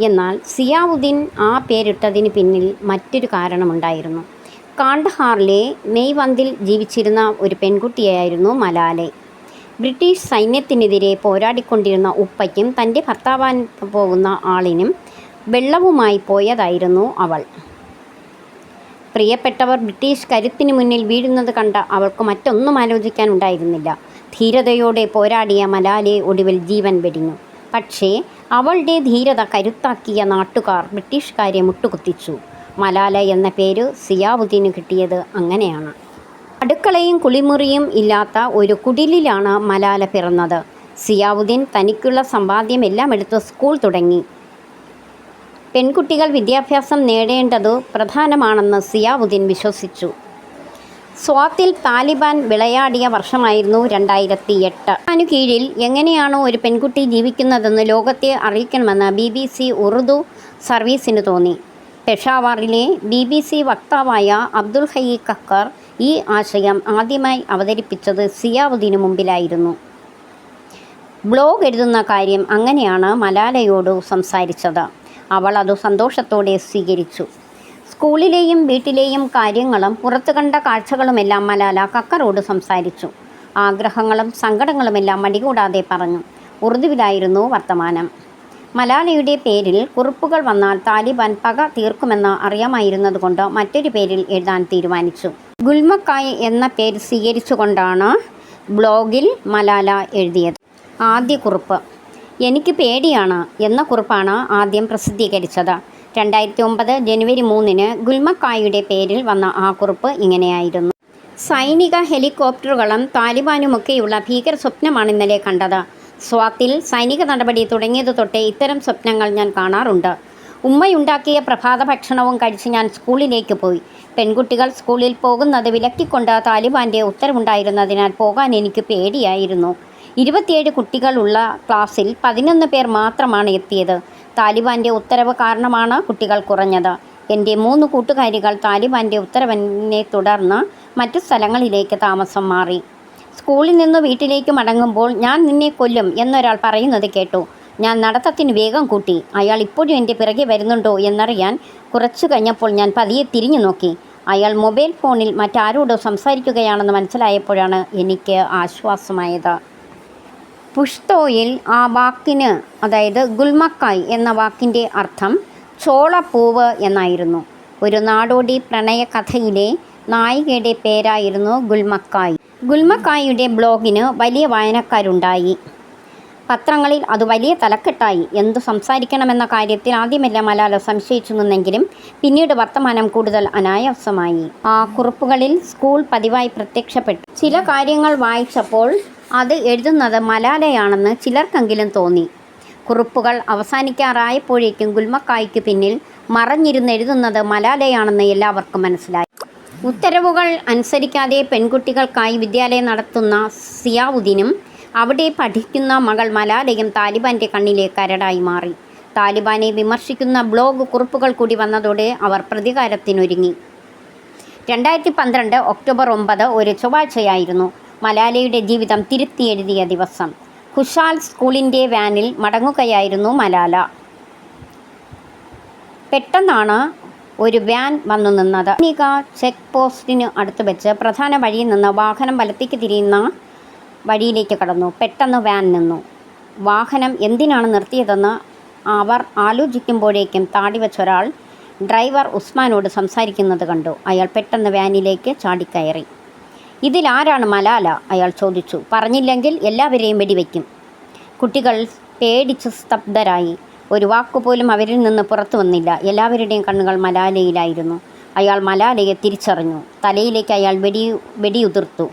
എന്നാൽ സിയാവുദ്ദീൻ ആ പേരിട്ടതിന് പിന്നിൽ മറ്റൊരു കാരണമുണ്ടായിരുന്നു. കാണ്ഡഹാറിലെ മെയ്വന്തിൽ ജീവിച്ചിരുന്ന ഒരു പെൺകുട്ടിയായിരുന്നു മലാലെ. ബ്രിട്ടീഷ് സൈന്യത്തിനെതിരെ പോരാടിക്കൊണ്ടിരുന്ന ഉപ്പയ്ക്കും തൻ്റെ ഭർത്താവാൻ പോകുന്ന ആളിനും വെള്ളവുമായി പോയതായിരുന്നു അവൾ. പ്രിയപ്പെട്ടവർ ബ്രിട്ടീഷ് കരുത്തിന് മുന്നിൽ വീഴുന്നത് കണ്ട അവൾക്ക് മറ്റൊന്നും ആലോചിക്കാനുണ്ടായിരുന്നില്ല. ധീരതയോടെ പോരാടിയ മലാലെ ഒടുവിൽ ജീവൻ വെടിഞ്ഞു. പക്ഷേ അവളുടെ ധീരത കരുത്താക്കിയ നാട്ടുകാർ ബ്രിട്ടീഷുകാരെ മുട്ടുകുത്തിച്ചു. മലാല എന്ന പേര് സിയാവുദ്ദീന് കിട്ടിയത് അങ്ങനെയാണ്. അടുക്കളയും കുളിമുറിയും ഇല്ലാത്ത ഒരു കുടിലിലാണ് മലാല പിറന്നത്. സിയാവുദ്ദീൻ തനിക്കുള്ള സമ്പാദ്യമെല്ലാം എടുത്ത് സ്കൂൾ തുടങ്ങി. പെൺകുട്ടികൾ വിദ്യാഭ്യാസം നേടേണ്ടതു പ്രധാനമാണെന്ന് സിയാവുദ്ദീൻ വിശ്വസിച്ചു. സ്വാത്തിൽ താലിബാൻ വിളയാടിയ വർഷമായിരുന്നു 2008. അതിനു കീഴിൽ എങ്ങനെയാണോ ഒരു പെൺകുട്ടി ജീവിക്കുന്നതെന്ന് ലോകത്തെ അറിയിക്കണമെന്ന് BBC ഉറുദു സർവീസിന് തോന്നി. പെഷാവറിലെ BBC വക്താവായ അബ്ദുൽ ഹൈ ഖക്കർ ഈ ആശയം ആദ്യമായി അവതരിപ്പിച്ചത് സിയാവുദ്ദീനു മുമ്പിലായിരുന്നു. ബ്ലോഗ് എഴുതുന്ന കാര്യം അങ്ങനെയാണ് മലാലയോട് സംസാരിച്ചത്. അവൾ അത് സന്തോഷത്തോടെ സ്വീകരിച്ചു. സ്കൂളിലെയും വീട്ടിലെയും കാര്യങ്ങളും പുറത്തു കണ്ട കാഴ്ചകളുമെല്ലാം മലാല ഖക്കറോട് സംസാരിച്ചു. ആഗ്രഹങ്ങളും സങ്കടങ്ങളുമെല്ലാം മടികൂടാതെ പറഞ്ഞു. ഉറുദുവിലായിരുന്നു വർത്തമാനം. മലാലയുടെ പേരിൽ കുറിപ്പുകൾ വന്നാൽ താലിബാൻ പക തീർക്കുമെന്ന് അറിയാമായിരുന്നതുകൊണ്ട് മറ്റൊരു പേരിൽ എഴുതാൻ തീരുമാനിച്ചു. ഗുൽമക്കായ് എന്ന പേര് സ്വീകരിച്ചുകൊണ്ടാണ് ബ്ലോഗിൽ മലാല എഴുതിയത്. ആദ്യ കുറിപ്പ്, എനിക്ക് പേടിയാണ് എന്ന കുറിപ്പാണ് ആദ്യം പ്രസിദ്ധീകരിച്ചത്. 2009 ജനുവരി 3 ഗുൽമക്കായുടെ പേരിൽ വന്ന ആ കുറിപ്പ് ഇങ്ങനെയായിരുന്നു. സൈനിക ഹെലികോപ്റ്ററുകളും താലിബാനുമൊക്കെയുള്ള ഭീകര സ്വപ്നമാണ് ഇന്നലെ കണ്ടത്. സ്വാത്തിൽ സൈനിക നടപടി തുടങ്ങിയത് തൊട്ടേ ഇത്തരം സ്വപ്നങ്ങൾ ഞാൻ കാണാറുണ്ട്. ഉമ്മയുണ്ടാക്കിയ പ്രഭാത ഭക്ഷണവും കഴിച്ച് ഞാൻ സ്കൂളിലേക്ക് പോയി. പെൺകുട്ടികൾ സ്കൂളിൽ പോകുന്നത് വിലക്കിക്കൊണ്ട് താലിബാൻ്റെ ഉത്തരവുണ്ടായിരുന്നതിനാൽ പോകാൻ എനിക്ക് പേടിയായിരുന്നു. 27 കുട്ടികളുള്ള ക്ലാസ്സിൽ 11 പേർ മാത്രമാണ് എത്തിയത്. താലിബാൻ്റെ ഉത്തരവ് കാരണമാണ് കുട്ടികൾ കുറഞ്ഞത്. എൻ്റെ 3 കൂട്ടുകാരികൾ താലിബാൻ്റെ ഉത്തരവിനെ തുടർന്ന് മറ്റു സ്ഥലങ്ങളിലേക്ക് താമസം മാറി. സ്കൂളിൽ നിന്ന് വീട്ടിലേക്ക് മടങ്ങുമ്പോൾ ഞാൻ നിന്നെ കൊല്ലും എന്നൊരാൾ പറയുന്നത് കേട്ടു. ഞാൻ നടത്തത്തിന് വേഗം കൂട്ടി. അയാൾ ഇപ്പോഴും എൻ്റെ പിറകെ വരുന്നുണ്ടോ എന്നറിയാൻ കുറച്ചു കഴിഞ്ഞപ്പോൾ ഞാൻ പതിയെ തിരിഞ്ഞു നോക്കി. അയാൾ മൊബൈൽ ഫോണിൽ മറ്റാരോടോ സംസാരിക്കുകയാണെന്ന് മനസ്സിലായപ്പോഴാണ് എനിക്ക് ആശ്വാസമായത്. പുഷ്തോയിൽ ആ വാക്കിന്, അതായത് ഗുൽമക്കായ് എന്ന വാക്കിൻ്റെ അർത്ഥം ചോളപ്പൂവ് എന്നായിരുന്നു. ഒരു നാടോടി പ്രണയ കഥയിലെ നായികയുടെ പേരായിരുന്നു ഗുൽമക്കായ്. ഗുൽമക്കായുടെ ബ്ലോഗിന് വലിയ വായനക്കാരുണ്ടായി. പത്രങ്ങളിൽ അത് വലിയ തലക്കെട്ടായി. എന്തു സംസാരിക്കണമെന്ന കാര്യത്തിൽ ആദ്യമെല്ലാം മലാല സംശയിച്ചു നിന്നെങ്കിലും പിന്നീട് വർത്തമാനം കൂടുതൽ അനായാസമായി. ആ കുറിപ്പുകളിൽ സ്കൂൾ പതിവായി പ്രത്യക്ഷപ്പെട്ടു. ചില കാര്യങ്ങൾ വായിച്ചപ്പോൾ അത് എഴുതുന്നത് മലാലയാണെന്ന് ചിലർക്കെങ്കിലും തോന്നി. കുറിപ്പുകൾ അവസാനിക്കാറായപ്പോഴേക്കും ഗുൽമക്കായ്ക്ക് പിന്നിൽ മറഞ്ഞിരുന്നെഴുതുന്നത് മലാലയാണെന്ന് എല്ലാവർക്കും മനസ്സിലായി. ഉത്തരവുകൾ അനുസരിക്കാതെ പെൺകുട്ടികൾക്കായി വിദ്യാലയം നടത്തുന്ന സിയാവുദ്ദീനും അവിടെ പഠിക്കുന്ന മകൾ മലാലയും താലിബാൻ്റെ കണ്ണിലെ കരടായി മാറി. താലിബാനെ വിമർശിക്കുന്ന ബ്ലോഗ് കുറിപ്പുകൾ കൂടി വന്നതോടെ അവർ പ്രതികാരത്തിനൊരുങ്ങി. 2012 ഒക്ടോബർ 9 ഒരു ചൊവ്വാഴ്ചയായിരുന്നു മലാലയുടെ ജീവിതം തിരുത്തിയെഴുതിയ ദിവസം. ഖുശാൽ സ്കൂളിൻ്റെ വാനിൽ മടങ്ങുകയായിരുന്നു മലാല. പെട്ടെന്നാണ് ഒരു വാൻ വന്നു നിന്നത്. സൈനിക ചെക്ക് പോസ്റ്റിന് അടുത്ത് വെച്ച് പ്രധാന വഴിയിൽ നിന്ന് വാഹനം വലത്തേക്ക് തിരിയുന്ന വഴിയിലേക്ക് കടന്നു. പെട്ടെന്ന് വാൻ നിന്നു. വാഹനം എന്തിനാണ് നിർത്തിയതെന്ന് അവർ ആലോചിക്കുമ്പോഴേക്കും താടി വെച്ചൊരാൾ ഡ്രൈവർ ഉസ്മാനോട് സംസാരിക്കുന്നത് കണ്ടു. അയാൾ പെട്ടെന്ന് വാനിലേക്ക് ചാടിക്കയറി. ഇതിലാരാണ് മലാല? അയാൾ ചോദിച്ചു. പറഞ്ഞില്ലെങ്കിൽ എല്ലാവരെയും വെടിവെക്കും. കുട്ടികൾ പേടിച്ച് സ്തബ്ധരായി. ഒരു വാക്കുപോലും അവരിൽ നിന്ന് പുറത്തു വന്നില്ല. എല്ലാവരുടെയും കണ്ണുകൾ മലാലയിലായിരുന്നു. അയാൾ മലാലയെ തിരിച്ചറിഞ്ഞു. തലയിലേക്ക് അയാൾ വെടിയുതിർത്തു.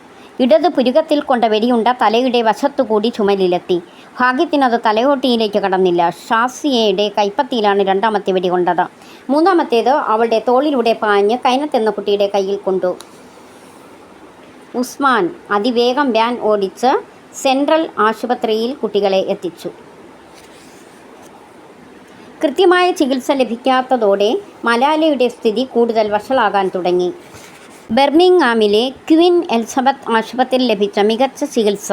ഇടത് പുരുകത്തിൽ കൊണ്ട വെടിയുണ്ട തലയുടെ വശത്തുകൂടി ചുമലിലെത്തി. ഭാഗ്യത്തിനത് തലയോട്ടിയിലേക്ക് കടന്നില്ല. ഷാസിയയുടെ കൈപ്പത്തിയിലാണ് രണ്ടാമത്തെ വെടി കൊണ്ടത്. മൂന്നാമത്തേത് അവളുടെ തോളിലൂടെ പാഞ്ഞ് കൈനത്തെന്ന കുട്ടിയുടെ കയ്യിൽ കൊണ്ടു. ഉസ്മാൻ അതിവേഗം വാൻ ഓടിച്ച് സെൻട്രൽ ആശുപത്രിയിൽ കുട്ടികളെ എത്തിച്ചു. കൃത്യമായ ചികിത്സ ലഭിക്കാത്തതോടെ മലാലയുടെ സ്ഥിതി കൂടുതൽ വഷളാകാൻ തുടങ്ങി. ബർമിംഗ്ഹാമിലെ ക്വീൻ എലിസബത്ത് ആശുപത്രിയിൽ ലഭിച്ച മികച്ച ചികിത്സ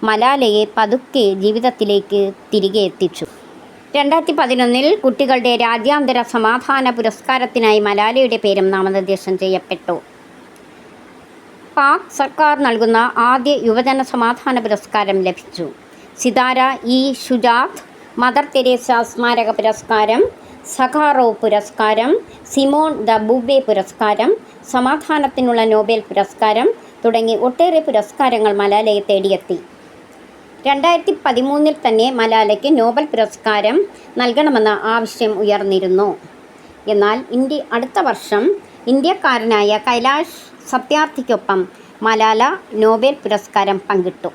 മലാലയെ പതുക്കെ ജീവിതത്തിലേക്ക് തിരികെ എത്തിച്ചു. 2011 കുട്ടികളുടെ രാജ്യാന്തര സമാധാന പുരസ്കാരത്തിനായി മലാലയുടെ പേരും നാമനിർദ്ദേശം ചെയ്യപ്പെട്ടു. പാക് സർക്കാർ നൽകുന്ന ആദ്യ യുവജന സമാധാന പുരസ്കാരം ലഭിച്ചു. സിതാര ഇ ഷുജാത്ത്, മദർ തെരേസ സ്മാരക പുരസ്കാരം, സഖാറോവ് പുരസ്കാരം, സിമോൺ ദ ബൂവെ പുരസ്കാരം, സമാധാനത്തിനുള്ള നോബൽ പുരസ്കാരം തുടങ്ങി ഒട്ടേറെ പുരസ്കാരങ്ങൾ മലാലയെ തേടിയെത്തി. 2013 തന്നെ മലാലയ്ക്ക് നോബൽ പുരസ്കാരം നൽകണമെന്ന ആവശ്യം ഉയർന്നിരുന്നു. എന്നാൽ അടുത്ത വർഷം ഇന്ത്യക്കാരനായ കൈലാഷ് സത്യാർത്ഥിക്കൊപ്പം മലാല നോബൽ പുരസ്കാരം പങ്കിട്ടു.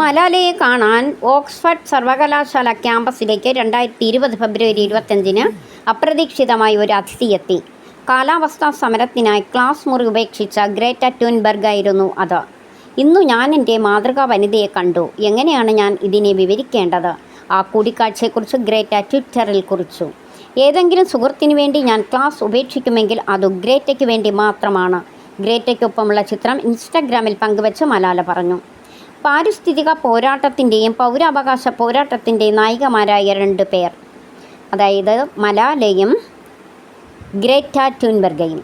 മലാലയെ കാണാൻ ഓക്സ്ഫഡ് സർവകലാശാല ക്യാമ്പസിലേക്ക് 2020 ഫെബ്രുവരി 25 അപ്രതീക്ഷിതമായി ഒരു അതിഥിയെത്തി. കാലാവസ്ഥാ സമരത്തിനായി ക്ലാസ് മുറി ഉപേക്ഷിച്ച ഗ്രേറ്റ ട്യൂൻബെർഗ് ആയിരുന്നു അത്. ഇന്നു ഞാൻ എൻ്റെ മാതൃകാ വനിതയെ കണ്ടു. എങ്ങനെയാണ് ഞാൻ ഇതിനെ വിവരിക്കേണ്ടത്? ആ കൂടിക്കാഴ്ചയെക്കുറിച്ച് ഗ്രേറ്റ ട്വിറ്ററിൽ കുറിച്ചു. ഏതെങ്കിലും സുഹൃത്തിനു വേണ്ടി ഞാൻ ക്ലാസ് ഉപേക്ഷിക്കുമെങ്കിൽ അത് ഗ്രേറ്റയ്ക്ക് വേണ്ടി മാത്രമാണ്. ഗ്രേറ്റയ്ക്കൊപ്പമുള്ള ചിത്രം ഇൻസ്റ്റഗ്രാമിൽ പങ്കുവച്ച് മലാല പറഞ്ഞു. പാരിസ്ഥിതിക പോരാട്ടത്തിൻ്റെയും പൗരാവകാശ പോരാട്ടത്തിൻ്റെയും നായികമാരായ 2 പേർ, അതായത് മലാലയും ഗ്രേറ്റ ട്യൂൻബെർഗയും.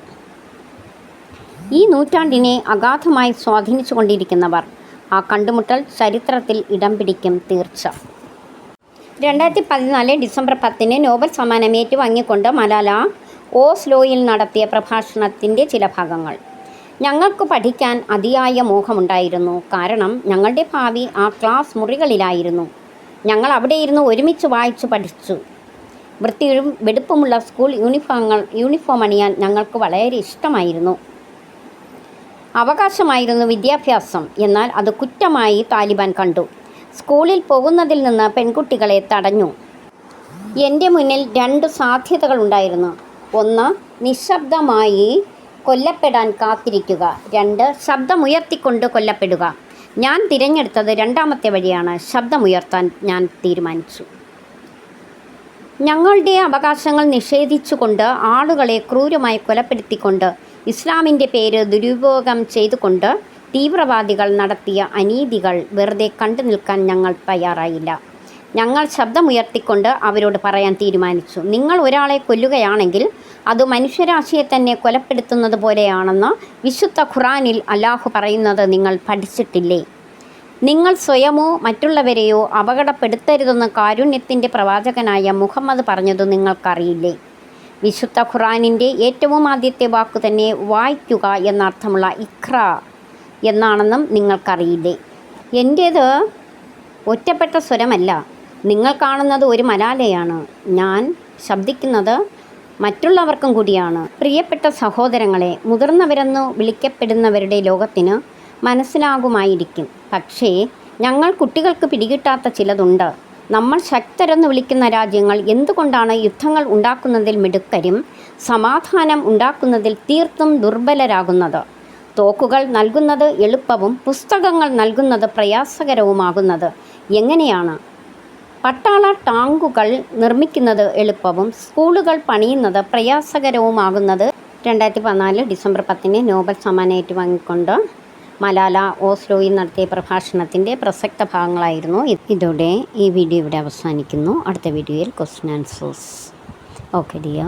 ഈ നൂറ്റാണ്ടിനെ അഗാധമായി സ്വാധീനിച്ചു കൊണ്ടിരിക്കുന്നവർ. ആ കണ്ടുമുട്ടൽ ചരിത്രത്തിൽ ഇടം പിടിക്കും തീർച്ച. 2014 ഡിസംബർ 10 നോബൽ സമ്മാനം ഏറ്റുവാങ്ങിക്കൊണ്ട് മലാല ഓസ്ലോയിൽ നടത്തിയ പ്രഭാഷണത്തിൻ്റെ ചില ഭാഗങ്ങൾ. ഞങ്ങൾക്ക് പഠിക്കാൻ അതിയായ മോഹമുണ്ടായിരുന്നു. കാരണം ഞങ്ങളുടെ ഭാവി ആ ക്ലാസ് മുറികളിലായിരുന്നു. ഞങ്ങൾ അവിടെ ഇരുന്ന് ഒരുമിച്ച് വായിച്ചു പഠിച്ചു. വൃത്തിയും വെടുപ്പുമുള്ള സ്കൂൾ യൂണിഫോം അണിയാൻ ഞങ്ങൾക്ക് വളരെ ഇഷ്ടമായിരുന്നു. അവകാശമായിരുന്നു വിദ്യാഭ്യാസം. എന്നാൽ അത് കുറ്റമായി താലിബാൻ കണ്ടു. സ്കൂളിൽ പോകുന്നതിൽ നിന്ന് പെൺകുട്ടികളെ തടഞ്ഞു. എൻ്റെ മുന്നിൽ 2 സാധ്യതകളുണ്ടായിരുന്നു. 1, നിശബ്ദമായി കൊല്ലപ്പെടാൻ കാത്തിരിക്കുക. 2, ശബ്ദമുയർത്തിക്കൊണ്ട് കൊല്ലപ്പെടുക. ഞാൻ തിരഞ്ഞെടുത്തത് രണ്ടാമത്തെ വഴിയാണ്. ശബ്ദമുയർത്താൻ ഞാൻ തീരുമാനിച്ചു. ഞങ്ങളുടെ അവകാശങ്ങൾ നിഷേധിച്ചുകൊണ്ട്, ആളുകളെ ക്രൂരമായി കൊലപ്പെടുത്തിക്കൊണ്ട്, ഇസ്ലാമിൻ്റെ പേര് ദുരുപയോഗം ചെയ്തുകൊണ്ട് തീവ്രവാദികൾ നടത്തിയ അനീതികൾ വെറുതെ കണ്ടു നിൽക്കാൻ ഞങ്ങൾ തയ്യാറായില്ല. ഞങ്ങൾ ശബ്ദമുയർത്തിക്കൊണ്ട് അവരോട് പറയാൻ തീരുമാനിച്ചു. നിങ്ങൾ ഒരാളെ കൊല്ലുകയാണെങ്കിൽ അത് മനുഷ്യരാശിയെ തന്നെ കൊലപ്പെടുത്തുന്നത് പോലെയാണെന്ന് വിശുദ്ധ ഖുർആനിൽ അല്ലാഹു പറയുന്നത് നിങ്ങൾ പഠിച്ചിട്ടില്ലേ? നിങ്ങൾ സ്വയമോ മറ്റുള്ളവരെയോ അപകടപ്പെടുത്തരുതെന്ന് കാരുണ്യത്തിൻ്റെ പ്രവാചകനായ മുഹമ്മദ് പറഞ്ഞത് നിങ്ങൾക്കറിയില്ലേ? വിശുദ്ധ ഖുർആനിൻ്റെ ഏറ്റവും ആദ്യത്തെ വാക്കു തന്നെ വായിക്കുക എന്നർത്ഥമുള്ള ഇഖ്റ എന്നാണെന്നും നിങ്ങൾക്കറിയില്ലേ? എൻ്റേത് ഒറ്റപ്പെട്ട സ്വരമല്ല. നിങ്ങൾ കാണുന്നത് ഒരു മലാലയാണ്. ഞാൻ ശബ്ദിക്കുന്നത് മറ്റുള്ളവർക്കും കൂടിയാണ്. പ്രിയപ്പെട്ട സഹോദരങ്ങളെ, മുതിർന്നവരെന്ന് വിളിക്കപ്പെടുന്നവരുടെ ലോകത്തിന് മനസ്സിലാകുമായിരിക്കും. പക്ഷേ ഞങ്ങൾ കുട്ടികൾക്ക് പിടികിട്ടാത്ത ചിലതുണ്ട്. നമ്മൾ ശക്തരെന്ന് വിളിക്കുന്ന രാജ്യങ്ങൾ എന്തുകൊണ്ടാണ് യുദ്ധങ്ങൾ ഉണ്ടാക്കുന്നതിൽ മിടുക്കരും സമാധാനം ഉണ്ടാക്കുന്നതിൽ തീർത്തും ദുർബലരാകുന്നത്? തോക്കുകൾ നൽകുന്നത് എളുപ്പവും പുസ്തകങ്ങൾ നൽകുന്നത് പ്രയാസകരവുമാകുന്നത് എങ്ങനെയാണ്? പട്ടാള ടാങ്കുകൾ നിർമ്മിക്കുന്നത് എളുപ്പവും സ്കൂളുകൾ പണിയുന്നത് പ്രയാസകരവുമാകുന്നത് 2014 ഡിസംബർ 10 നോബൽ സമ്മാനം ഏറ്റുവാങ്ങിക്കൊണ്ട് മലാല ഓസ്ലോയിൽ നടത്തിയ പ്രഭാഷണത്തിൻ്റെ പ്രസക്ത ഭാഗങ്ങളായിരുന്നു. ഇതോടെ ഈ വീഡിയോ ഇവിടെ അവസാനിക്കുന്നു. അടുത്ത വീഡിയോയിൽ ക്വസ്റ്റ്യൻ ആൻസേഴ്സ്. Okay dear.